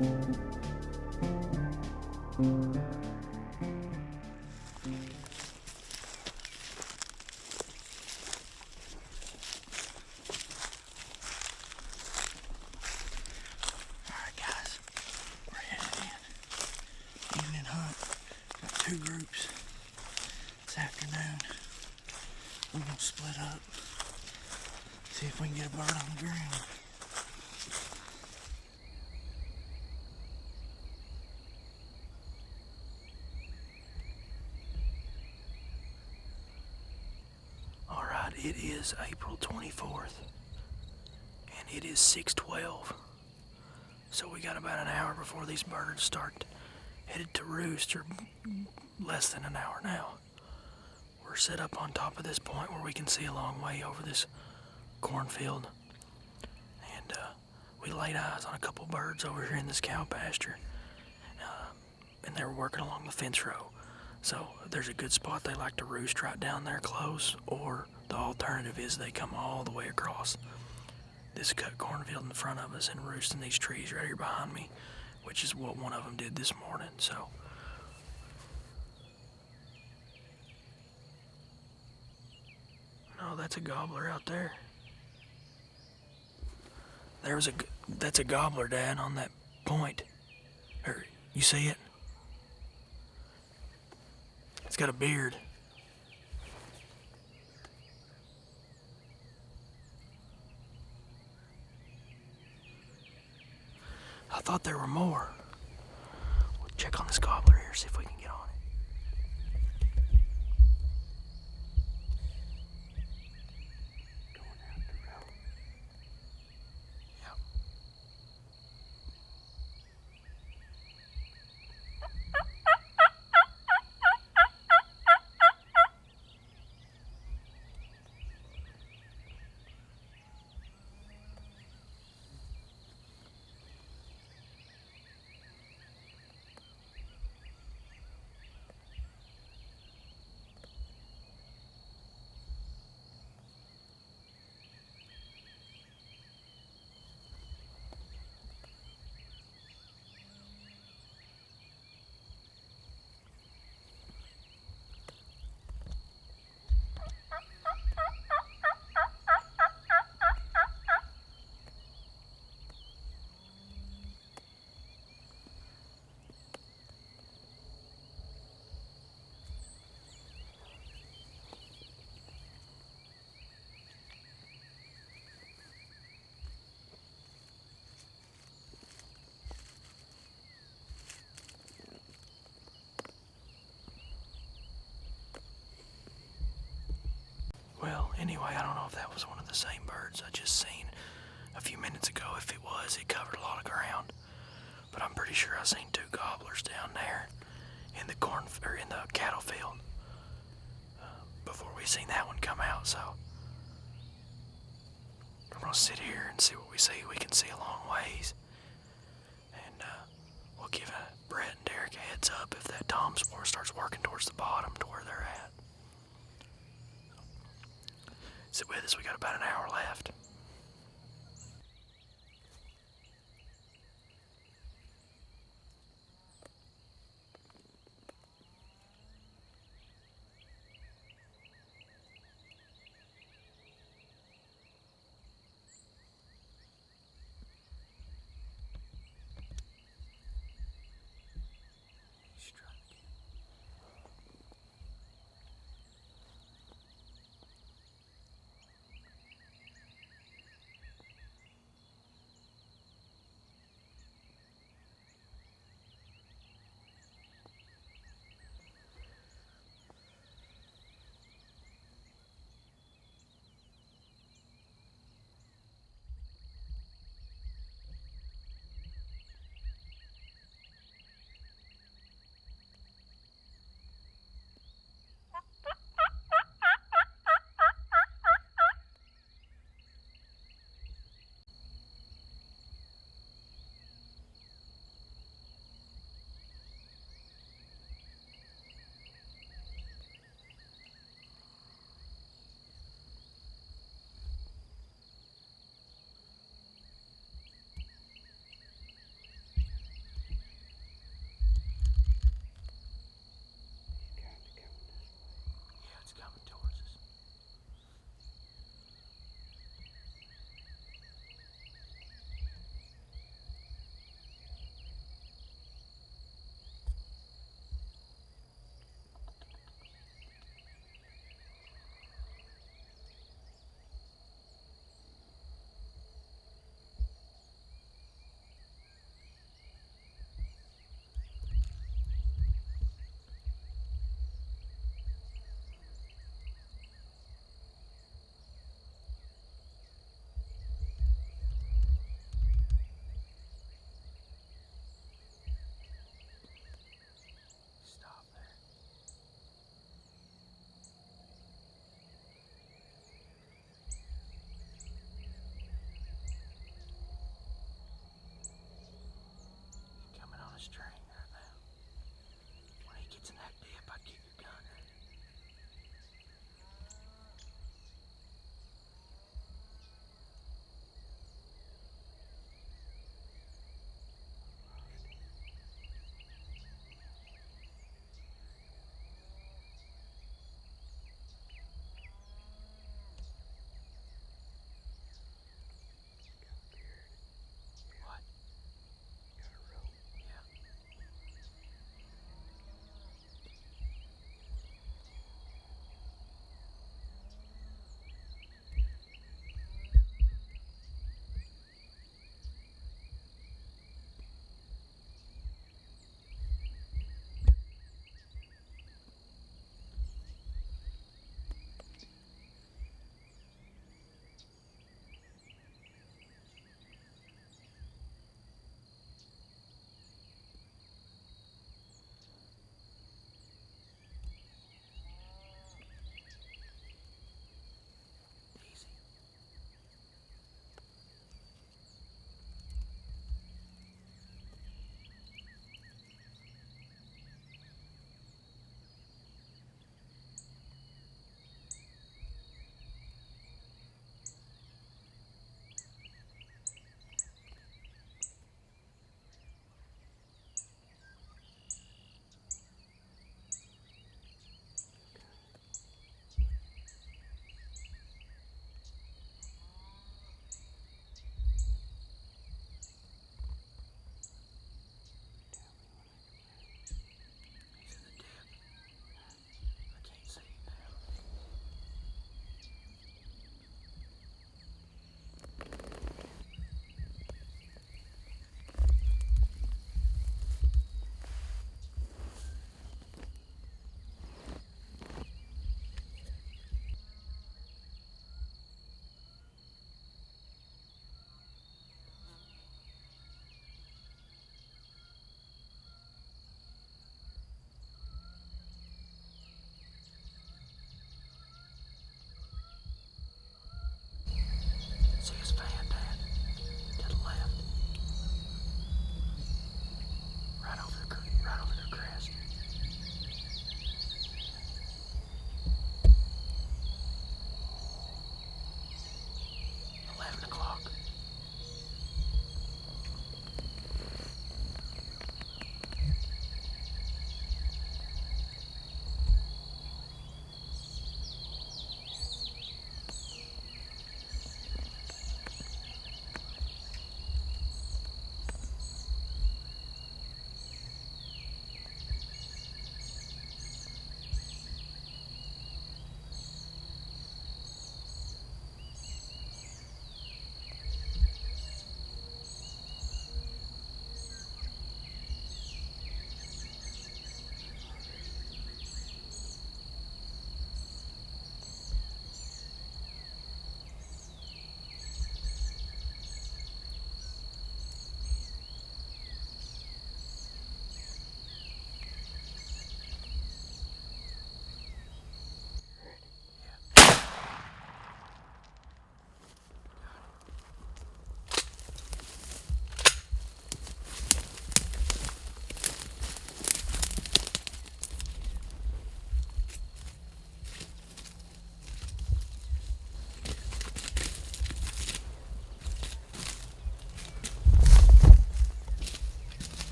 Two groups this afternoon. We're gonna split up, see if we can get a bird on the ground. All right, it is April 24th, and it is 6:12. So we got about an hour before these birds start headed to roost, or less than an hour now. We're set up on top of this point where we can see a long way over this cornfield. And we laid eyes on a couple birds over here in this cow pasture. And they were working along the fence row. So if there's a good spot, they like to roost right down there close, or the alternative is they come all the way across this cut cornfield in front of us and roost in these trees right here behind me, which is what one of them did this morning. So no, that's a gobbler out there. That's a gobbler, Dad, on that point. You see it? It's got a beard. I thought there were more. We'll check on this gobbler here, see if we can get on it. Going out the road. Yep. Well, anyway, I don't know if that was one of the same birds I just seen a few minutes ago. If it was, it covered a lot of ground. But I'm pretty sure I seen two gobblers down there in the cattle field before we seen that one come out. So we're gonna sit here and see what we see. We can see a long ways, and we'll give Brett and Derek a heads up if that tom spore starts working towards the bottom to where they're at. Sit with us, we got about an hour left. string right now. When he gets in that dip, I'd get your gun ready. What? Yeah.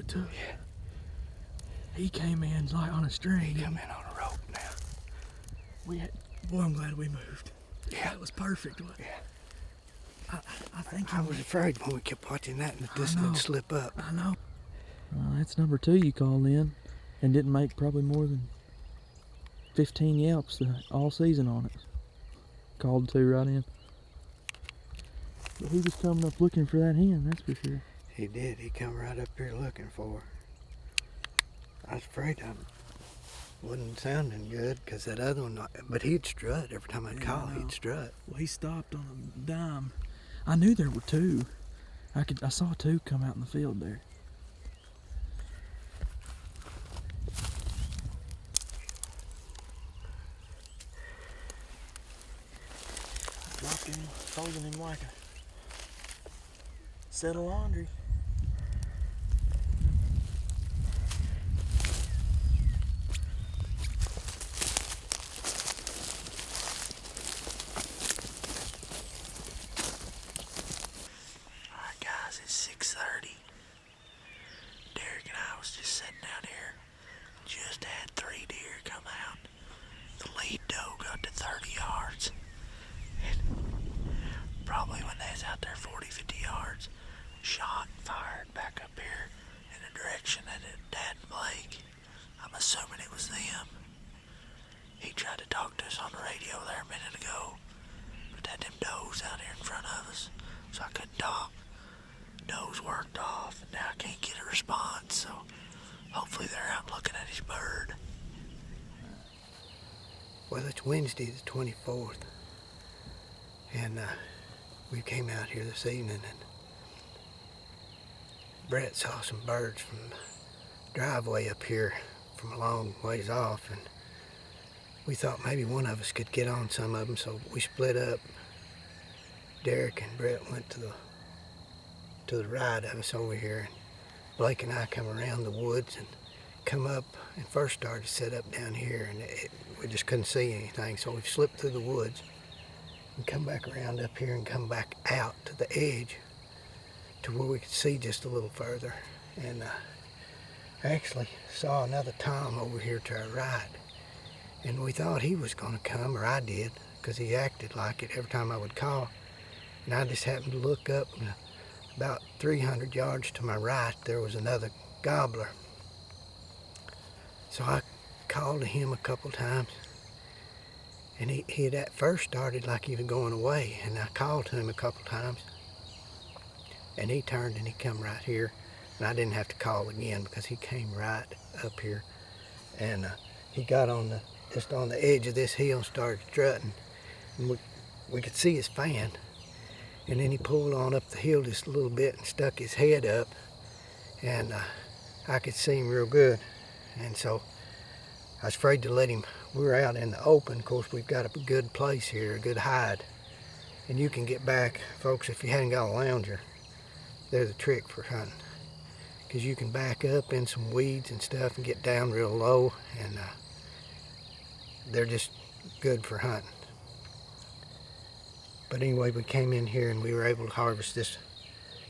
it took. Yeah. He came in like on a string. He come in on a rope now. Boy, I'm glad we moved. Yeah. That was perfect. Yeah. I think I was afraid when we kept watching that this know. would slip up. I know. That's number 2 you called in and didn't make probably more than 15 yelps all season on it. Called 2 right in. But he was coming up looking for that hen, that's for sure. He did. He come right up here looking for her. I was afraid I wasn't sounding good because that other one, but he'd strut every time I'd call. He'd strut. Well, he stopped on a dime. I knew there were 2. I saw 2 come out in the field there. Dropped him, folding him like a set of laundry. Alright guys, it's 6:30. Derek and I was just sitting out here. Just had 3 deer come out. The lead doe got to 30 yards. Probably when they was out there 40, 50 yards, shot and fired back up here in the direction of Dad and Blake. I'm assuming it was them. He tried to talk to us on the radio there a minute ago, but had them does out here in front of us, so I couldn't talk. Does worked off, and now I can't get a response, so hopefully they're out looking at his bird. Well, it's Wednesday the 24th, and we came out here this evening, and Brett saw some birds from the driveway up here from a long ways off, and we thought maybe one of us could get on some of them, so we split up. Derek and Brett went to the right of us over here, and Blake and I come around the woods and come up and first started to set up down here, and we just couldn't see anything, so we slipped through the woods and come back around up here and come back out to the edge to where we could see just a little further. And I actually saw another tom over here to our right, and we thought he was going to come, or I did, because he acted like it every time I would call. And I just happened to look up, and about 300 yards to my right there was another gobbler. So I called to him a couple times, and he had at first started like he was going away, and I called to him a couple times, and he turned and he come right here, and I didn't have to call again because he came right up here, and he got on just on the edge of this hill and started strutting, and we could see his fan, and then he pulled on up the hill just a little bit and stuck his head up, and I could see him real good, and so I was afraid to let him. We were out in the open. Of course, we've got a good place here, a good hide. And you can get back, folks, if you hadn't got a lounger, they're the trick for hunting. Because you can back up in some weeds and stuff and get down real low, and they're just good for hunting. But anyway, we came in here and we were able to harvest this.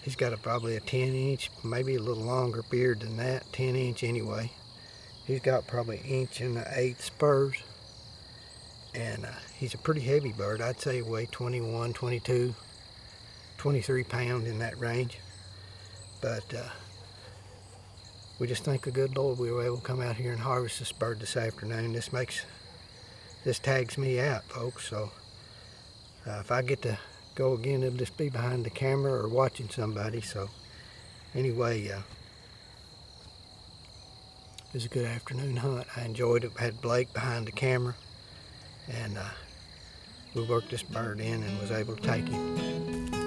He's got probably a 10-inch, maybe a little longer beard than that, 10-inch anyway. He's got probably 1.1/8 spurs, and he's a pretty heavy bird. I'd say he weighed 21, 22, 23 pounds in that range. But we just thank the good Lord we were able to come out here and harvest this bird this afternoon. This tags me out, folks. So if I get to go again, it'll just be behind the camera or watching somebody. So anyway, it was a good afternoon hunt. I enjoyed it. I had Blake behind the camera, and we worked this bird in and was able to take him.